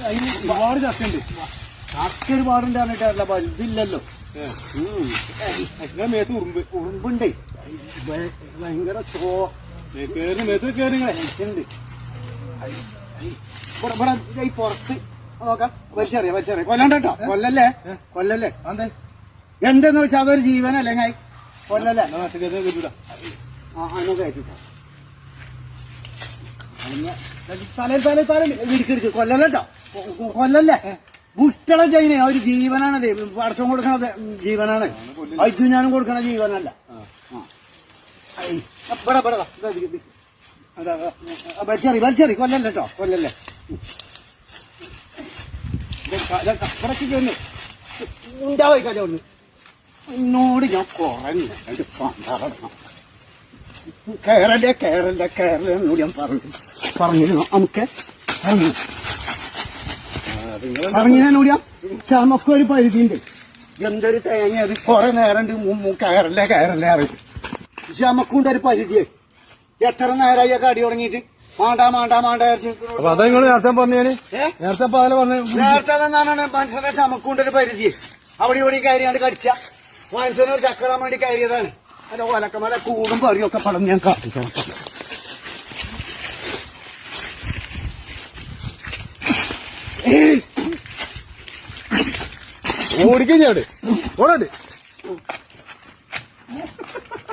അതിന് ഒരുപാട് ചക്കുണ്ട്. ചക്ക ഒരുപാടുണ്ട് പറഞ്ഞിട്ടല്ല, വലുതില്ലല്ലോ. മേത്ത് ഉറുമ്പുണ്ട്, ഭയങ്കര മേത്ത് കയറി ഉണ്ട്. ഇവിടെ ഈ പുറത്ത് നോക്കാം. വലിച്ചെറിയ കൊല്ലണ്ടോ? കൊല്ലല്ലേ അതെ. എന്തെന്ന് വെച്ചാൽ അതൊരു ജീവനല്ലേ കായ്, കൊല്ലല്ലേ? കിട്ടൂല. അങ്ങനെ കയറ്റിട്ടോ തലയിൽ ഇടിക്കിടിച്ച് കൊല്ലല്ലോ. കൊല്ലല്ലേ? മുട്ടള ചെയ്യുന്ന ഒരു ജീവനാണത്. പടക്കം കൊടുക്കണത് ജീവനാണ്. അയച്ചു ഞാനും കൊടുക്കണ ജീവനല്ല. വലിച്ചെറി കൊല്ലല്ലേ കേട്ടോ, കൊല്ലല്ലേ. ഉണ്ടാവായിക്കാതെ എന്നോട് ഞാൻ കുറഞ്ഞു കേരള എന്നോട് ഞാൻ പറഞ്ഞിരുന്നു. നമുക്ക് പറഞ്ഞതിനോട് ഞാൻ പക്ഷെ നമുക്കൊരു പരിധിയുണ്ട്. എന്തൊരു തേങ്ങ അത് കുറെ നേരം കയറല്ലേ അറിയും. പക്ഷെ നമുക്കുണ്ട് ഒരു പരിധിയെ. എത്ര നേരമായി കടി തുടങ്ങിയിട്ട് മാണ്ട അതാ നിങ്ങൾ നേരത്തെ പറഞ്ഞു. നേരത്തെ എന്നാണ് മനുഷ്യന്റെ നമുക്കുണ്ടൊരു പരിധി. അവിടെ ഇവിടെ കയറിയാണ്ട് കടിച്ച മനുഷ്യനൊരു ചക്കടാൻ വേണ്ടി കയറിയതാണ്. അല്ല ഒലക്കമല കൂടും പറിയൊക്കെ പടം ഞാൻ കാട്ടിക്കണം. ഓടിക്കഴിഞ്ഞാട് ഓടണ്ട്.